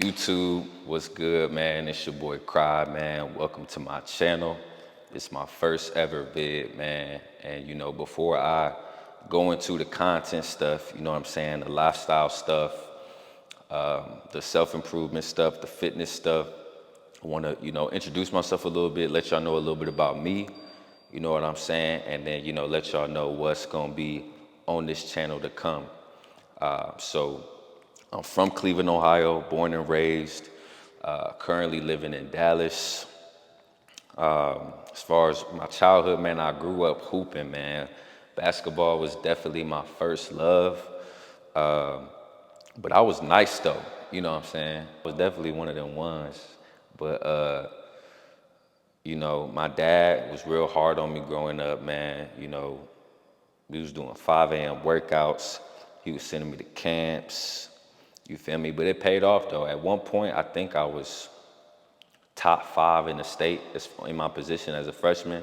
YouTube, what's good, man? It's your boy KRY, man. Welcome to my channel. It's my first ever vid, man. And before I go into the content stuff, you know what I'm saying, the lifestyle stuff, the self-improvement stuff, the fitness stuff, I want to, introduce myself a little bit, let y'all know a little bit about me, you know what I'm saying, and then, let y'all know what's going to be on this channel to come. So I'm from Cleveland, Ohio, born and raised, currently living in Dallas. As far as my childhood, man, I grew up hooping, man. Basketball was definitely my first love. But I was nice though, you know what I'm saying? I was definitely one of them ones. But my dad was real hard on me growing up, man. We was doing 5 a.m. workouts. He was sending me to camps. You feel me? But it paid off though. At one point, I think I was top 5 in the state in my position as a freshman.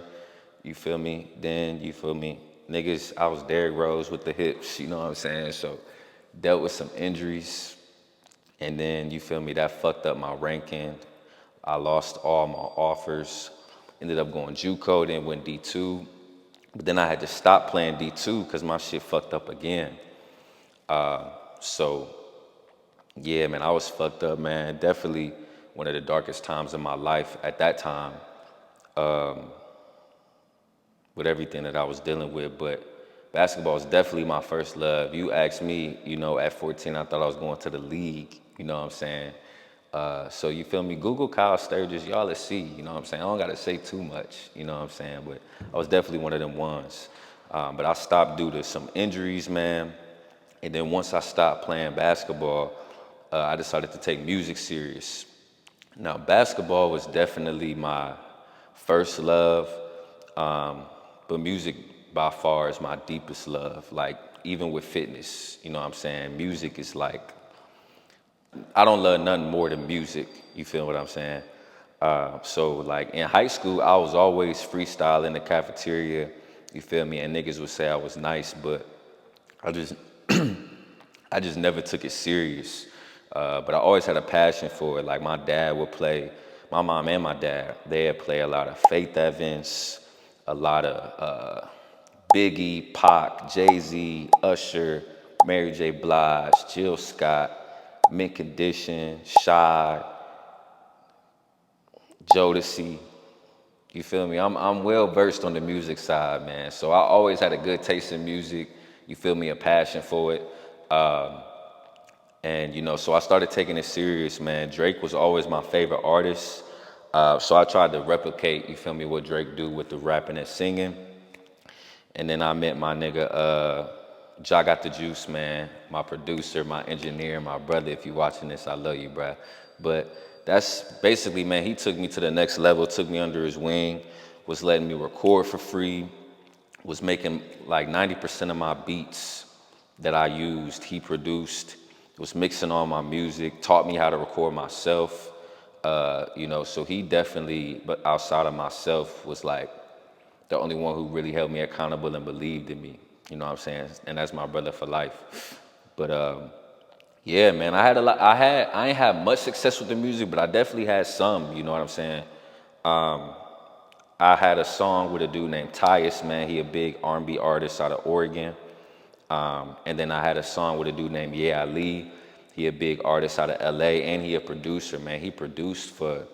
You feel me? Then, you feel me? Niggas, I was Derrick Rose with the hips, you know what I'm saying? So, dealt with some injuries. And then, you feel me? That fucked up my ranking. I lost all my offers. Ended up going JUCO, then went D2. But then I had to stop playing D2 because my shit fucked up again. So, yeah, man, I was fucked up, man. Definitely one of the darkest times in my life at that time, with everything that I was dealing with. But basketball was definitely my first love. You asked me, at 14, I thought I was going to the league, you know what I'm saying? So you feel me? Google Kyle Sturgis, y'all let's see, you know what I'm saying? I don't gotta say too much, you know what I'm saying? But I was definitely one of them ones. But I stopped due to some injuries, man. And then once I stopped playing basketball, I decided to take music serious. Now, basketball was definitely my first love, but music by far is my deepest love. Like, even with fitness, you know what I'm saying? Music is like, I don't love nothing more than music, you feel what I'm saying? So, like, in high school, I was always freestyling in the cafeteria, you feel me? And niggas would say I was nice, but I just I just never took it serious. But I always had a passion for it. Like my dad would play, my mom and my dad, they'd play a lot of Faith Evans, a lot of Biggie, Pac, Jay-Z, Usher, Mary J. Blige, Jill Scott, Mint Condition, Shy, Jodeci. You feel me? I'm well versed on the music side, man. So I always had a good taste in music. You feel me? A passion for it. And so I started taking it serious, man. Drake was always my favorite artist. So I tried to replicate, you feel me, what Drake do with the rapping and singing. And then I met my nigga, Ja Got the Juice, man. My producer, my engineer, my brother. If you watching this, I love you, bruh. But that's basically, man, he took me to the next level, took me under his wing, was letting me record for free, was making like 90% of my beats that I used, he produced, was mixing all my music, taught me how to record myself. So he definitely, but outside of myself, was like the only one who really held me accountable and believed in me. You know what I'm saying? And that's my brother for life. But yeah, man, I ain't had much success with the music, but I definitely had some, you know what I'm saying? I had a song with a dude named Tyus, man. He a big R&B artist out of Oregon. And then I had a song with a dude named Yeah Ali. He a big artist out of LA, and he a producer, man. He produced for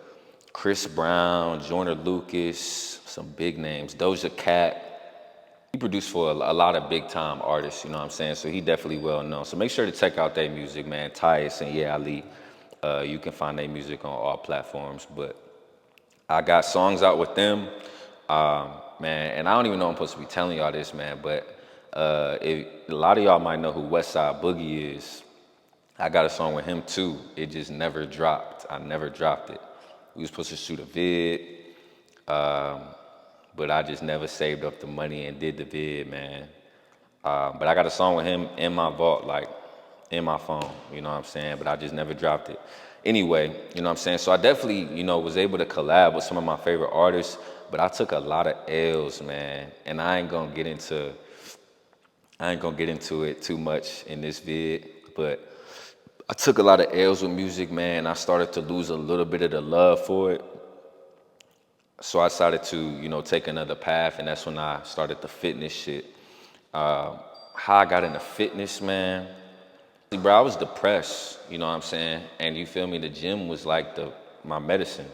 Chris Brown, Joyner Lucas, some big names, Doja Cat. He produced for a lot of big time artists, you know what I'm saying? So he definitely well known. So make sure to check out their music, man. Tyus and Yeah Ali. You can find their music on all platforms. But I got songs out with them, man. And I don't even know I'm supposed to be telling y'all this, man. But a lot of y'all might know who Westside Boogie is. I got a song with him too. It just never dropped. I never dropped it. We was supposed to shoot a vid, but I just never saved up the money and did the vid, man. But I got a song with him in my vault, like in my phone, you know what I'm saying? But I just never dropped it. Anyway, you know what I'm saying? So I definitely, was able to collab with some of my favorite artists, but I took a lot of L's, man. And I ain't gonna get into it too much in this vid, but I took a lot of L's with music, man. I started to lose a little bit of the love for it. So I decided to, take another path, and that's when I started the fitness shit. How I got into fitness, man. Bro, I was depressed, you know what I'm saying? And you feel me? The gym was like my medicine.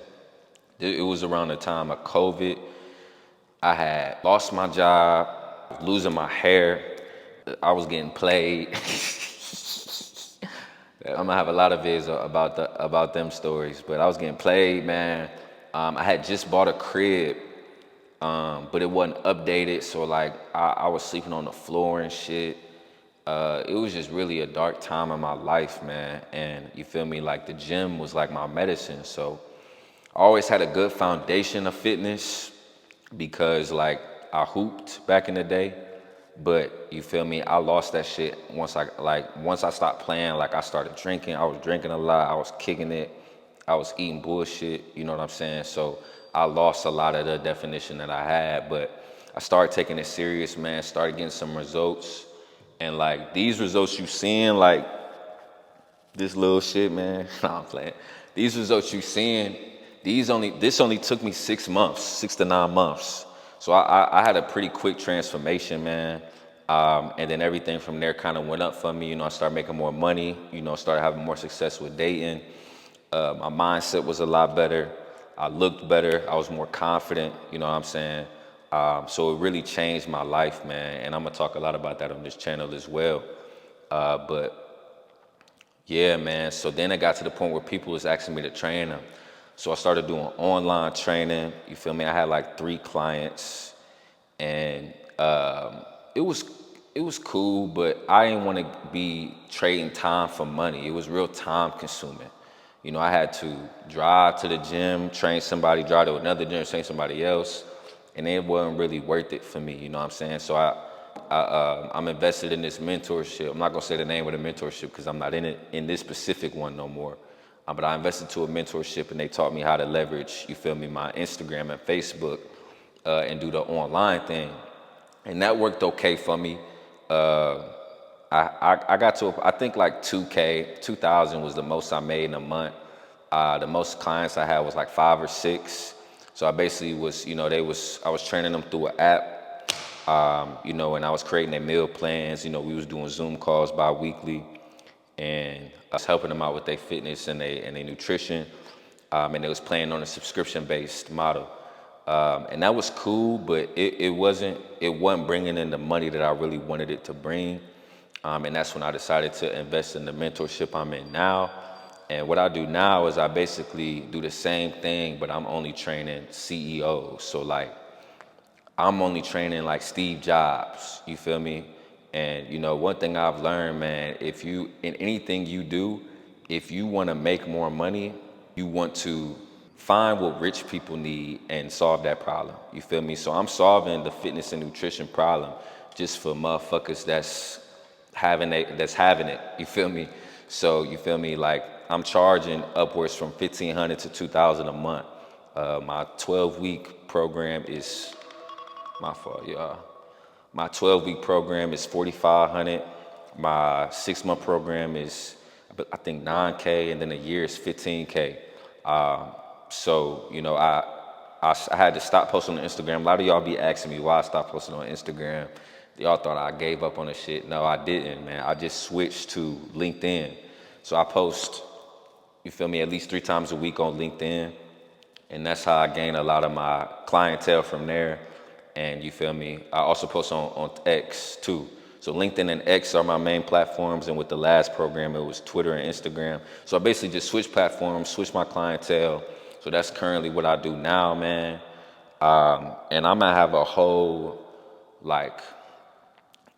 It was around the time of COVID. I had lost my job, losing my hair. I was getting played. I'm gonna have a lot of vids about them stories, but I was getting played, man. I had just bought a crib, but it wasn't updated, so like I was sleeping on the floor and shit. It was just really a dark time in my life, man. And you feel me? Like the gym was like my medicine. So I always had a good foundation of fitness because like I hooped back in the day. But you feel me? I lost that shit once I stopped playing. Like I started drinking. I was drinking a lot. I was kicking it. I was eating bullshit. You know what I'm saying? So I lost a lot of the definition that I had. But I started taking it serious, man. Started getting some results. And like these results you seeing, like this little shit, man. Nah, I'm playing. These results you seeing, this only took me 6 months, 6 to 9 months. So I had a pretty quick transformation, man. And then everything from there kind of went up for me. I started making more money, started having more success with dating. My mindset was a lot better. I looked better. I was more confident, you know what I'm saying? So it really changed my life, man. And I'm going to talk a lot about that on this channel as well. But yeah, man. So then it got to the point where people was asking me to train them. So I started doing online training. You feel me? I had like 3 clients, and it was cool, but I didn't want to be trading time for money. It was real time consuming. I had to drive to the gym, train somebody, drive to another gym, train somebody else, and it wasn't really worth it for me. You know what I'm saying? So I'm invested in this mentorship. I'm not gonna say the name of the mentorship because I'm not in this specific one no more. But I invested to a mentorship, and they taught me how to leverage, you feel me, my Instagram and Facebook, and do the online thing, and that worked okay for me. I got to I think like 2,000 was the most I made in a month. The most clients I had was like 5 or 6. So I basically was, I was training them through an app, and I was creating their meal plans. We was doing Zoom calls bi-weekly, and I was helping them out with their fitness and their nutrition, and they was playing on a subscription-based model. And that was cool, but it wasn't bringing in the money that I really wanted it to bring. And that's when I decided to invest in the mentorship I'm in now. And what I do now is I basically do the same thing, but I'm only training CEOs. So like, I'm only training like Steve Jobs, you feel me? And one thing I've learned, man, in anything you do, if you want to make more money, you want to find what rich people need and solve that problem. You feel me? So I'm solving the fitness and nutrition problem just for motherfuckers that's having it. You feel me? So you feel me? Like I'm charging upwards from $1,500 to $2,000 a month. My 12-week program is my fault, y'all. My 12-week program is $4,500. My 6-month program is, I think, $9K, and then a year is $15K. So I had to stop posting on Instagram. A lot of y'all be asking me why I stopped posting on Instagram. Y'all thought I gave up on the shit. No, I didn't, man. I just switched to LinkedIn. So I post, you feel me, at least 3 times a week on LinkedIn. And that's how I gain a lot of my clientele from there. And you feel me, I also post on X too. So LinkedIn and X are my main platforms. And with the last program, it was Twitter and Instagram. So I basically just switched platforms, switched my clientele. So that's currently what I do now, man. And I'm gonna have a whole like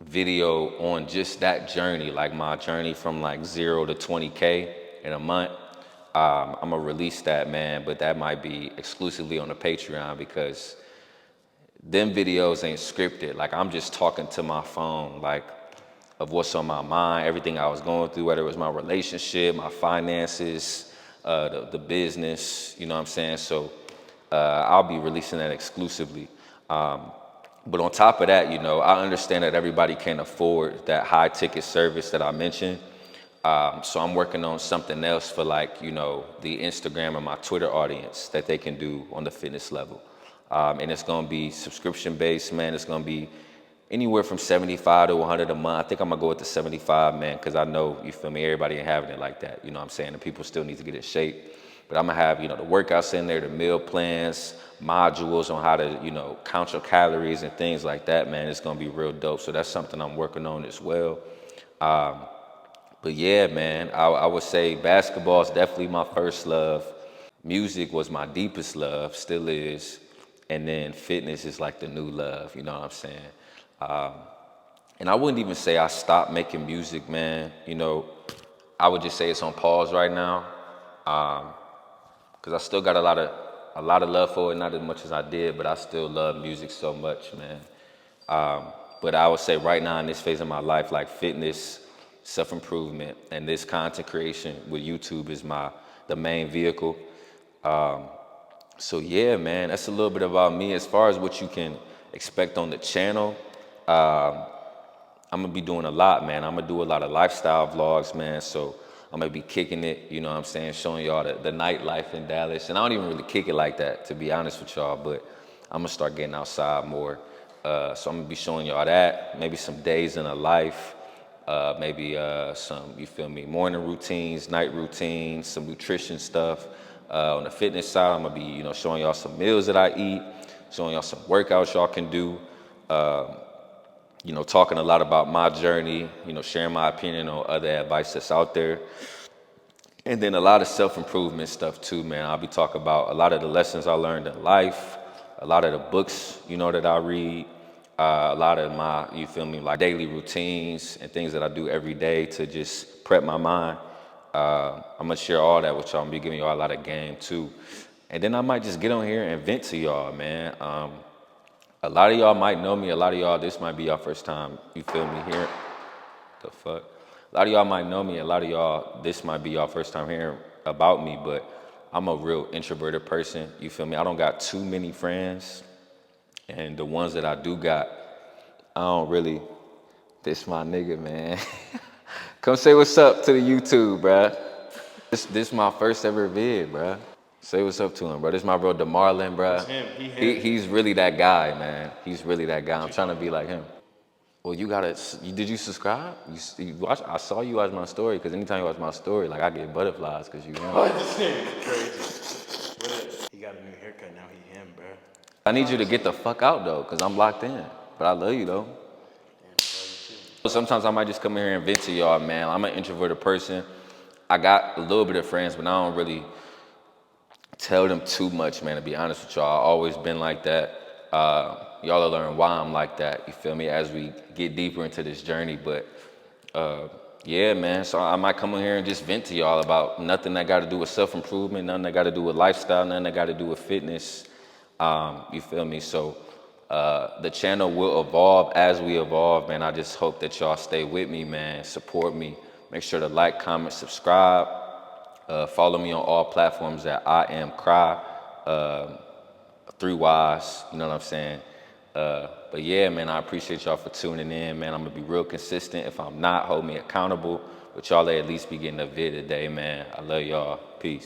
video on just that journey, like my journey from like 0 to 20K in a month. I'm gonna release that, man, but that might be exclusively on the Patreon because them videos ain't scripted. Like I'm just talking to my phone, like of what's on my mind, everything I was going through, whether it was my relationship, my finances, the business, you know what I'm saying? So I'll be releasing that exclusively. But on top of that, I understand that everybody can't afford that high ticket service that I mentioned. So I'm working on something else for like, the Instagram and my Twitter audience that they can do on the fitness level. And it's gonna be subscription based, man. It's gonna be anywhere from 75 to 100 a month. I think I'm gonna go with the 75, man, because I know, you feel me, everybody ain't having it like that. You know what I'm saying? And people still need to get in shape. But I'm gonna have, the workouts in there, the meal plans, modules on how to, count your calories and things like that, man. It's gonna be real dope. So that's something I'm working on as well. But yeah, man, I would say basketball is definitely my first love. Music was my deepest love, still is. And then fitness is like the new love, you know what I'm saying? Um, and I wouldn't even say I stopped making music, man. I would just say it's on pause right now. Cause I still got a lot of love for it, not as much as I did, but I still love music so much, man. But I would say right now in this phase of my life, like fitness, self-improvement, and this content creation with YouTube is the main vehicle. So yeah, man, that's a little bit about me. As far as what you can expect on the channel, I'm gonna be doing a lot, man. I'm gonna do a lot of lifestyle vlogs, man. So I'm gonna be kicking it, you know what I'm saying, showing y'all the nightlife in Dallas. And I don't even really kick it like that, to be honest with y'all, but I'm gonna start getting outside more. So I'm gonna be showing y'all that, maybe some days in a life, maybe some, you feel me, morning routines, night routines, some nutrition stuff. On the fitness side, I'm gonna be, showing y'all some meals that I eat, showing y'all some workouts y'all can do. Talking a lot about my journey, sharing my opinion on other advice that's out there. And then a lot of self-improvement stuff too, man. I'll be talking about a lot of the lessons I learned in life, a lot of the books, that I read, a lot of my, you feel me, like daily routines and things that I do every day to just prep my mind. I'm gonna share all that with y'all. I'm gonna be giving y'all a lot of game too. And then I might just get on here and vent to y'all, man. A lot of y'all might know me. A lot of y'all, this might be your first time, you feel me, hearing the fuck. A lot of y'all might know me. A lot of y'all, this might be your first time hearing about me, but I'm a real introverted person, you feel me? I don't got too many friends, and the ones that I do got, I don't really, this my nigga, man. Come say what's up to the YouTube, bruh. This my first ever vid, bruh. Say what's up to him, bro. This is my bro DeMarlin, bro. That's him. He's really that guy, man. He's really that guy. I'm trying to be like him. Well, did you subscribe? You watch? I saw you watch my story, because anytime you watch my story, like, I get butterflies because you him. Oh, this nigga crazy. He got a new haircut now. He him, bro. I need you to get the fuck out, though, because I'm locked in. But I love you, though. Damn, I love you too. Sometimes I might just come in here and vent to y'all, man. I'm an introverted person. I got a little bit of friends, but I don't really tell them too much, man, to be honest with y'all. I've always been like that. Y'all will learn why I'm like that, you feel me, as we get deeper into this journey. But yeah, man, so I might come in here and just vent to y'all about nothing that got to do with self-improvement, nothing that got to do with lifestyle, nothing that got to do with fitness, you feel me? So the channel will evolve as we evolve, man. I just hope that y'all stay with me, man, support me. Make sure to like, comment, subscribe. Follow me on all platforms at I am KRY, 3 Ys, you know what I'm saying? But yeah, man, I appreciate y'all for tuning in, man. I'm gonna be real consistent. If I'm not, hold me accountable. But y'all at least be getting a vid today, man. I love y'all. Peace.